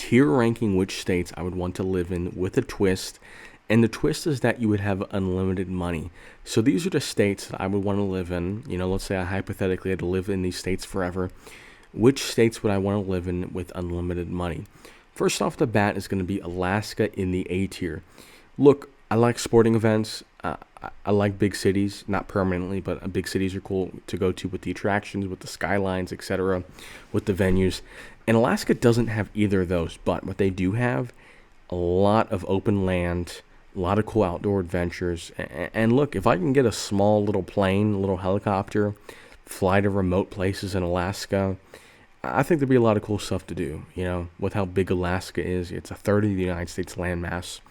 tier ranking which states I would want to live in with a twist. And the twist is that you would have unlimited money. So these are the states that I would want to live in. Let's say I hypothetically had to live in these states forever. Which states would I want to live in with unlimited money? First off the bat is going to be Alaska in the A tier. Look, I like sporting events. I like big cities, not permanently, but big cities are cool to go to with the attractions, with the skylines, etc., with the venues. And Alaska doesn't have either of those, but what they do have, a lot of open land, a lot of cool outdoor adventures. And look, if I can get a small little plane, a little helicopter, fly to remote places in Alaska, I think there'd be a lot of cool stuff to do, with how big Alaska is. It's a third of the United States landmass.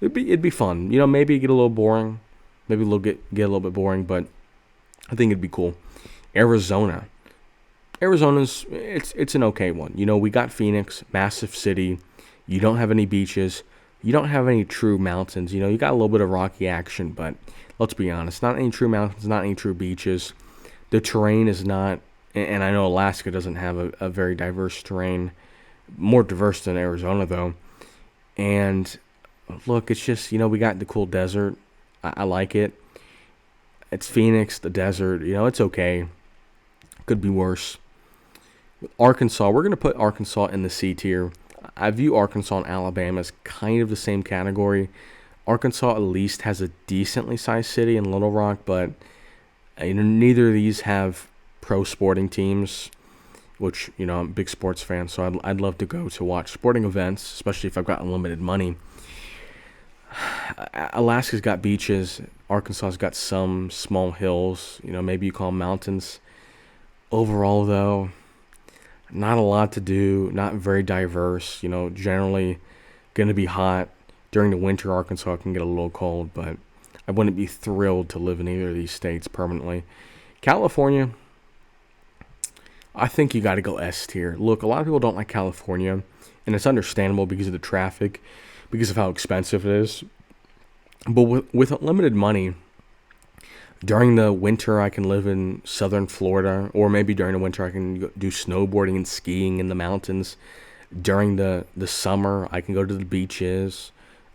It'd be fun. Maybe get a little boring. Maybe get a little bit boring, but I think it'd be cool. Arizona. It's an okay one. We got Phoenix, massive city. You don't have any beaches. You don't have any true mountains. You got a little bit of rocky action, but let's be honest, not any true mountains, not any true beaches. The terrain is not, and I know Alaska doesn't have a very diverse terrain, more diverse than Arizona though. And look, it's just, we got the cool desert. I like it. It's Phoenix, the desert. It's okay. Could be worse. With Arkansas, we're going to put Arkansas in the C tier. I view Arkansas and Alabama as kind of the same category. Arkansas at least has a decently sized city in Little Rock, but neither of these have pro sporting teams, which, I'm a big sports fan, so I'd love to go to watch sporting events, especially if I've got unlimited money. Alaska's got beaches. Arkansas's got some small hills. Maybe you call them mountains. Overall, though, not a lot to do. Not very diverse. Generally going to be hot. During the winter, Arkansas can get a little cold, but I wouldn't be thrilled to live in either of these states permanently. California, I think you got to go S tier. Look, a lot of people don't like California, and it's understandable because of the traffic, because of how expensive it is. But with unlimited money, during the winter I can live in southern Florida, or maybe during the winter I can do snowboarding and skiing in the mountains. During the summer I can go to the beaches.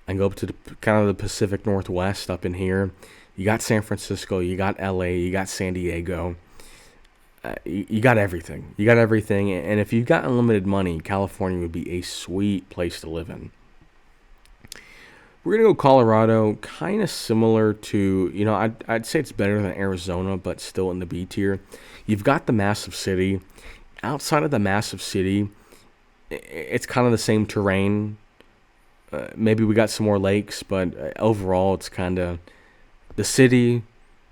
I can go up to kind of the Pacific Northwest up in here. You got San Francisco, you got LA, you got San Diego. You got everything. You got everything. And if you've got unlimited money, California would be a sweet place to live in. We're going to go Colorado, kind of similar to, I'd say it's better than Arizona, but still in the B tier. You've got the massive city. Outside of the massive city, it's kind of the same terrain. Maybe we got some more lakes, but overall it's kind of the city,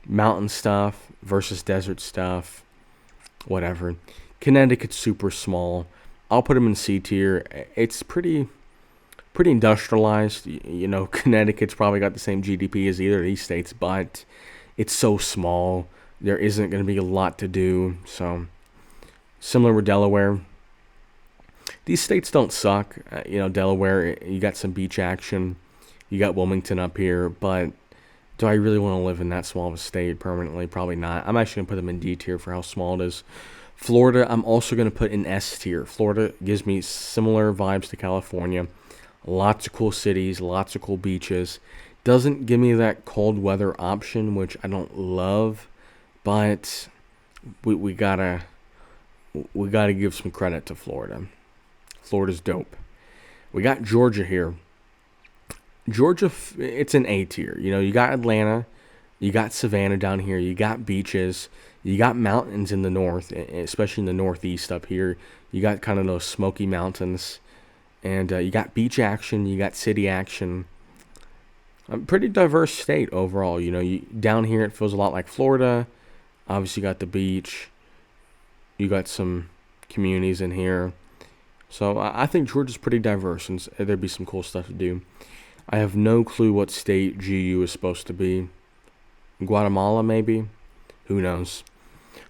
mountain stuff versus desert stuff, whatever. Connecticut's super small. I'll put them in C tier. It's pretty industrialized. Connecticut's probably got the same GDP as either of these states, but it's so small. There isn't going to be a lot to do. So, similar with Delaware. These states don't suck. Delaware, you got some beach action. You got Wilmington up here, but do I really want to live in that small of a state permanently? Probably not. I'm actually going to put them in D tier for how small it is. Florida, I'm also going to put in S tier. Florida gives me similar vibes to California. Lots of cool cities, lots of cool beaches. Doesn't give me that cold weather option, which I don't love, but we gotta give some credit to Florida. Florida's dope. We got Georgia here. Georgia, it's an A tier. You got Atlanta, you got Savannah down here, you got beaches, you got mountains in the north, especially in the northeast up here. You got kind of those Smoky Mountains. And you got beach action, you got city action. A pretty diverse state overall. Down here it feels a lot like Florida. Obviously you got the beach. You got some communities in here. So I think Georgia's pretty diverse, and there'd be some cool stuff to do. I have no clue what state GU is supposed to be. Guatemala, maybe? Who knows?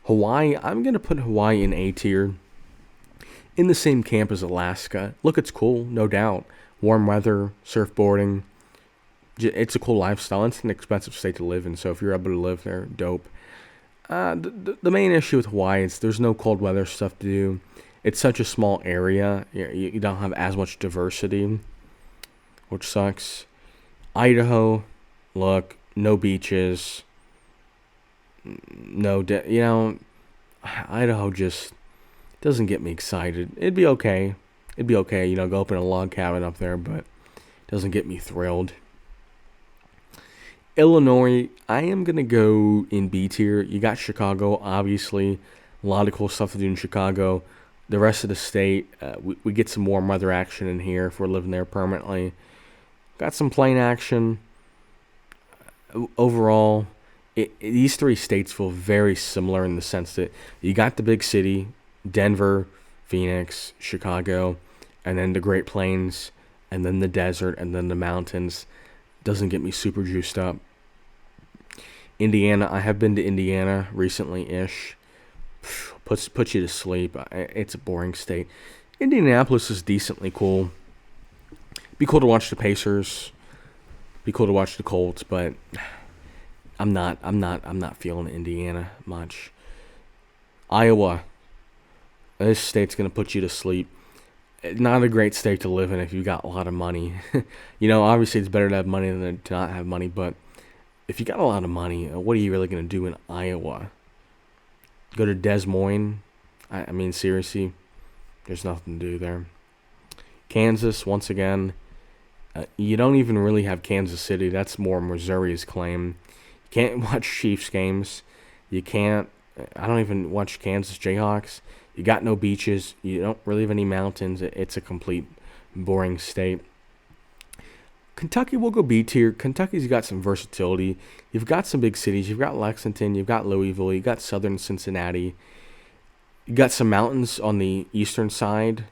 Hawaii, I'm going to put Hawaii in A tier. In the same camp as Alaska. Look, it's cool, no doubt. Warm weather, surfboarding. It's a cool lifestyle. It's an expensive state to live in, so if you're able to live there, dope. The main issue with Hawaii is there's no cold weather stuff to do. it's such a small area. You don't have as much diversity, which sucks. Idaho, look, no beaches, you know, Idaho just doesn't get me excited. It'd be okay. It'd be okay, go up in a log cabin up there, but it doesn't get me thrilled. Illinois, I am going to go in B tier. You got Chicago, obviously. A lot of cool stuff to do in Chicago. The rest of the state, we get some warm weather action in here if we're living there permanently. Got some plane action. Overall, these three states feel very similar in the sense that you got the big city, Denver, Phoenix, Chicago, and then the Great Plains, and then the desert, and then the mountains. Doesn't get me super juiced up. Indiana, I have been to Indiana recently-ish. Puts you to sleep. It's a boring state. Indianapolis is decently cool. Be cool to watch the Pacers. Be cool to watch the Colts, but I'm not feeling Indiana much. Iowa. This state's gonna put you to sleep. Not a great state to live in if you got a lot of money. Obviously it's better to have money than to not have money, but if you got a lot of money, what are you really gonna do in Iowa? Go to Des Moines? I mean, seriously, there's nothing to do there. Kansas, once again, you don't even really have Kansas City. That's more Missouri's claim. You can't watch Chiefs games. You can't. I don't even watch Kansas Jayhawks. You got no beaches. You don't really have any mountains. It's a complete boring state. Kentucky will go B tier. Kentucky's got some versatility. You've got some big cities. You've got Lexington. You've got Louisville. You've got southern Cincinnati. You got some mountains on the eastern side.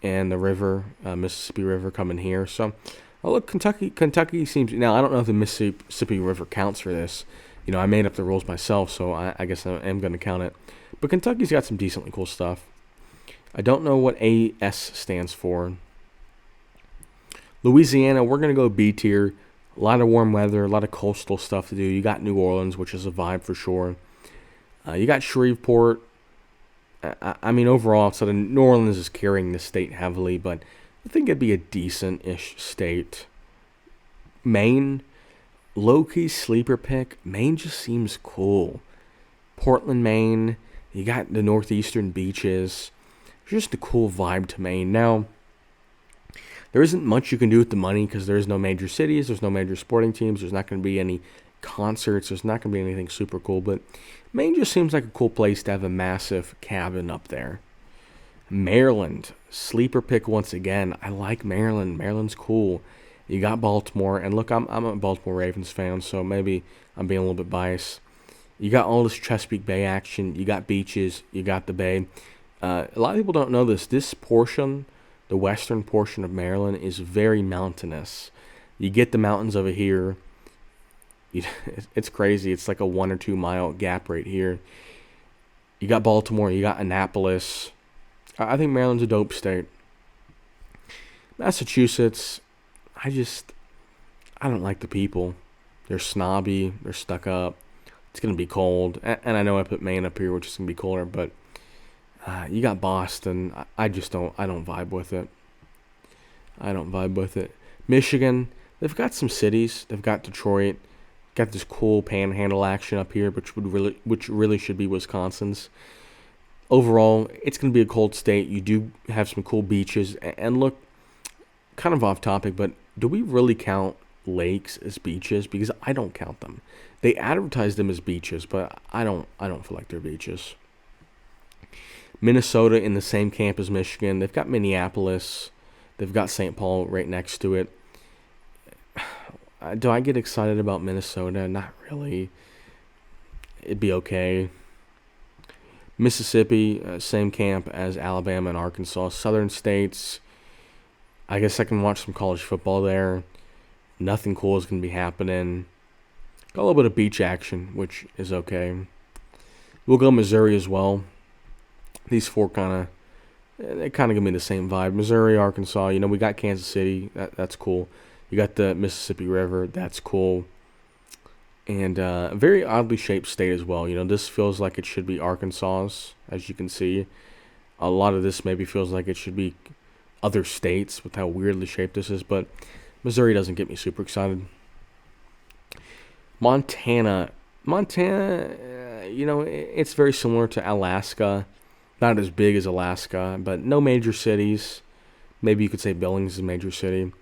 And the river, Mississippi River coming here. So, look, Kentucky seems... Now, I don't know if the Mississippi River counts for this. I made up the rules myself, so I guess I am going to count it. But Kentucky's got some decently cool stuff. I don't know what AS stands for. Louisiana, we're going to go B tier. A lot of warm weather, a lot of coastal stuff to do. You got New Orleans, which is a vibe for sure. You got Shreveport. I mean, overall, so New Orleans is carrying the state heavily, but I think it'd be a decent-ish state. Maine, low-key sleeper pick. Maine just seems cool. Portland, Maine. You got the northeastern beaches. Just a cool vibe to Maine. Now, there isn't much you can do with the money because there's no major cities, there's no major sporting teams, there's not going to be any concerts, there's not going to be anything super cool, but Maine just seems like a cool place to have a massive cabin up there. Maryland, sleeper pick once again. I like Maryland. Maryland's cool. You got Baltimore, and look, I'm a Baltimore Ravens fan, so maybe I'm being a little bit biased. You got all this Chesapeake Bay action. You got beaches. You got the bay. A lot of people don't know this. This portion, the western portion of Maryland, is very mountainous. You get the mountains over here. It's crazy. It's like a 1 or 2 mile gap right here. You got Baltimore. You got Annapolis. I think Maryland's a dope state. Massachusetts, I don't like the people. They're snobby. They're stuck up. It's going to be cold. And I know I put Maine up here, which is going to be colder, but you got Boston. I don't vibe with it. I don't vibe with it. Michigan, they've got some cities. They've got Detroit. Got this cool panhandle action up here, which really should be Wisconsin's. Overall, it's going to be a cold state. You do have some cool beaches. And look, kind of off topic, but do we really count lakes as beaches? Because I don't count them. They advertise them as beaches, but I don't feel like they're beaches. Minnesota in the same camp as Michigan. They've got Minneapolis. They've got St. Paul right next to it. Do I get excited about Minnesota? Not really. It'd be okay. Mississippi, same camp as Alabama and Arkansas. Southern states, I guess I can watch some college football there. Nothing cool is going to be happening. Got a little bit of beach action, which is okay. We'll go Missouri as well. These four they kind of give me the same vibe. Missouri, Arkansas, we got Kansas City. That's cool. You got the Mississippi River. That's cool. And a very oddly shaped state as well. This feels like it should be Arkansas's, as you can see. A lot of this maybe feels like it should be other states with how weirdly shaped this is, but Missouri doesn't get me super excited. Montana, Montana, it's very similar to Alaska. Not as big as Alaska, but no major cities. Maybe you could say Billings is a major city.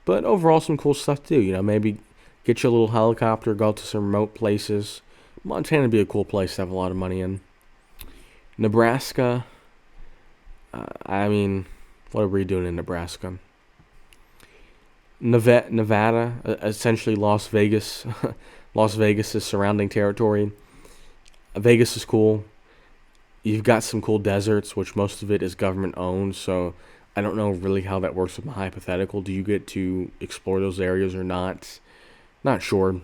But overall, some cool stuff to do. Maybe get you a little helicopter, go out to some remote places. Montana would be a cool place to have a lot of money in. Nebraska, what are we doing in Nebraska? Nevada, essentially Las Vegas. Las Vegas is surrounding territory. Vegas is cool. You've got some cool deserts, which most of it is government owned, so I don't know really how that works with my hypothetical. Do you get to explore those areas or not? Not sure.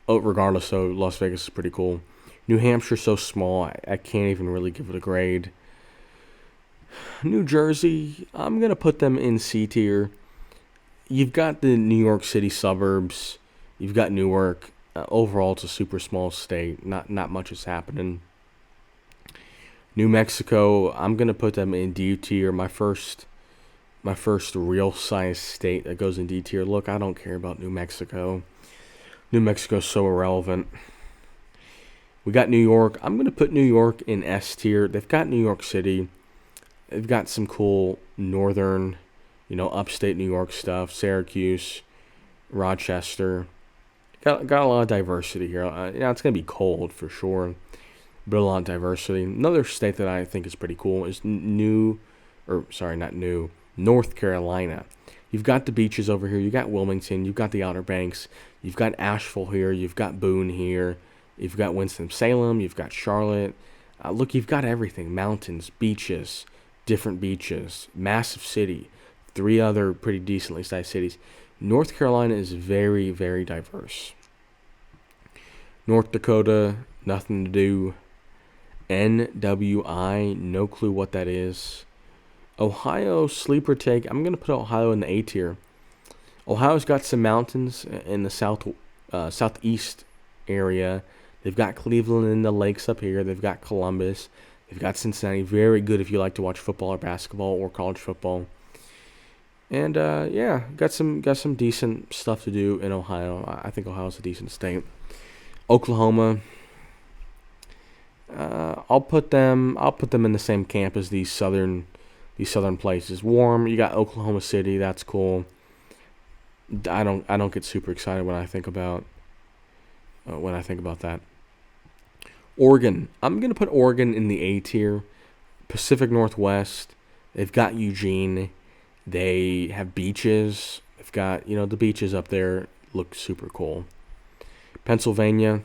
Oh, regardless, though, Las Vegas is pretty cool. New Hampshire's so small, I can't even really give it a grade. New Jersey, I'm going to put them in C tier. You've got the New York City suburbs. You've got Newark. Overall, it's a super small state. Not much is happening. New Mexico, I'm going to put them in D tier. My first real size state that goes in D tier. Look, I don't care about New Mexico. New Mexico's so irrelevant. We got New York. I'm going to put New York in S tier. They've got New York City. They've got some cool northern, upstate New York stuff. Syracuse, Rochester. Got a lot of diversity here. It's going to be cold for sure, but a lot of diversity. Another state that I think is pretty cool is North Carolina. You've got the beaches over here. You got Wilmington. You've got the Outer Banks. You've got Asheville here. You've got Boone here. You've got Winston-Salem. You've got Charlotte. Look, you've got everything. Mountains, beaches, different beaches, massive city, 3 other pretty decently sized cities. North Carolina is very, very diverse. North Dakota, nothing to do. NWI, no clue what that is. Ohio, sleeper take. I'm going to put Ohio in the A tier. Ohio's got some mountains in the southeast area. They've got Cleveland and the lakes up here. They've got Columbus. They've got Cincinnati. Very good if you like to watch football or basketball or college football. And got some decent stuff to do in Ohio. I think Ohio's a decent state. Oklahoma. I'll put them in the same camp as these southern places. Warm. You got Oklahoma City. That's cool. I don't get super excited when I think about that. Oregon. I'm gonna put Oregon in the A tier. Pacific Northwest. They've got Eugene. They have beaches. They've got the beaches up there look super cool. Pennsylvania.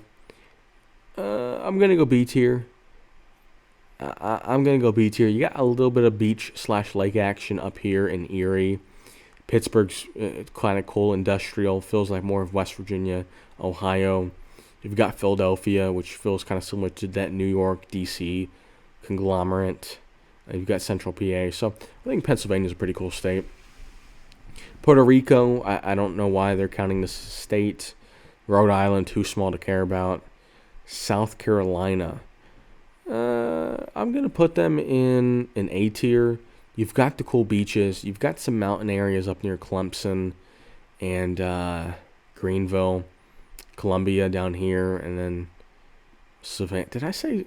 I'm gonna go B tier. I'm gonna go B tier. You got a little bit of beach/lake action up here in Erie. Pittsburgh's kind of cool, industrial. Feels like more of West Virginia, Ohio. You've got Philadelphia, which feels kind of similar to that New York, D.C. conglomerate. You've got Central PA. So I think Pennsylvania's a pretty cool state. Puerto Rico, I don't know why they're counting this as a state. Rhode Island, too small to care about. South Carolina. I'm going to put them in an A tier. You've got the cool beaches. You've got some mountain areas up near Clemson and Greenville. Columbia down here, and then Savannah. Did I say?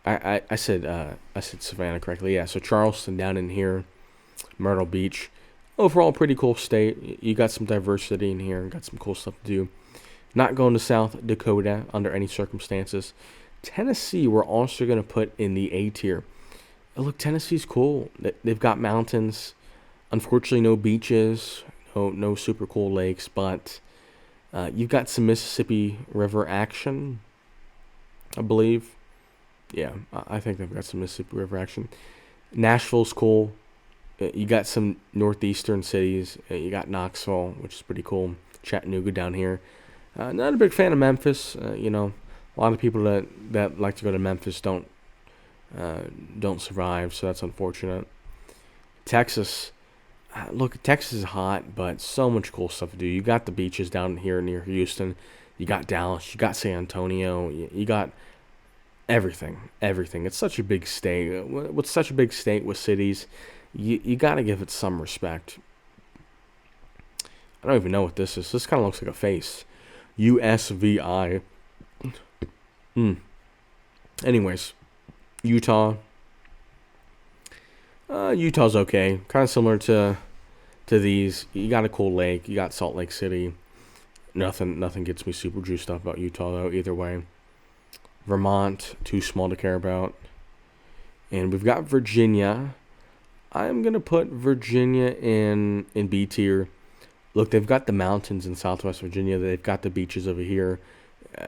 I said Savannah correctly. Yeah. So Charleston down in here, Myrtle Beach. Overall, pretty cool state. You got some diversity in here. Got some cool stuff to do. Not going to South Dakota under any circumstances. Tennessee, we're also going to put in the A tier. Look, Tennessee's cool. They've got mountains. Unfortunately, no beaches. No super cool lakes, but you've got some Mississippi River action, I believe. Yeah, I think they've got some Mississippi River action. Nashville's cool. You got some northeastern cities. You got Knoxville, which is pretty cool. Chattanooga down here. Not a big fan of Memphis. A lot of people that like to go to Memphis don't survive, so that's unfortunate. Texas. Look, Texas is hot, but so much cool stuff to do. You got the beaches down here near Houston. You got Dallas. You got San Antonio. You got everything. It's such a big state. With such a big state with cities, you got to give it some respect. I don't even know what this is. This kind of looks like a face. USVI. Hmm. Anyways, Utah. Utah's okay. Kind of similar to these. You got a cool lake. You got Salt Lake City. Nothing gets me super juiced up about Utah though. Either way. Vermont, too small to care about. And we've got Virginia. I'm gonna put Virginia in B tier. Look, they've got the mountains in Southwest Virginia. They've got the beaches over here.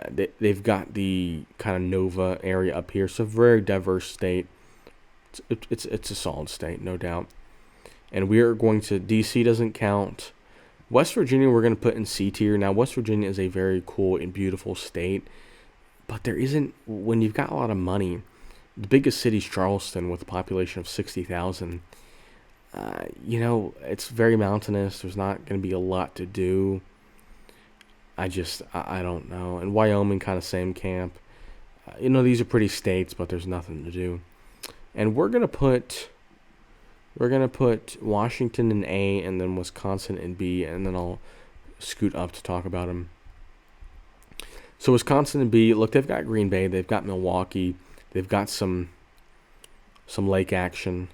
They've got the kind of Nova area up here. So very diverse state. It's a solid state, no doubt. And we are going to DC doesn't count. West Virginia we're going to put in C tier. Now West Virginia is a very cool and beautiful state, but there isn't, when you've got a lot of money. The biggest city's Charleston with a population of 60,000. It's very mountainous. There's not going to be a lot to do. I don't know. And Wyoming, kind of same camp. These are pretty states, but there's nothing to do. And we're gonna put Washington in A, and then Wisconsin in B, and then I'll scoot up to talk about them. So Wisconsin and B, look, they've got Green Bay, they've got Milwaukee, they've got some lake action.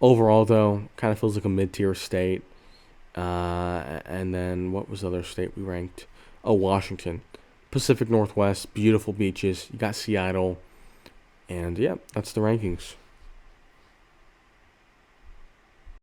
Overall, though, kind of feels like a mid-tier state. And then what was the other state we ranked? Oh, Washington. Pacific Northwest, beautiful beaches. You got Seattle. And yeah, that's the rankings.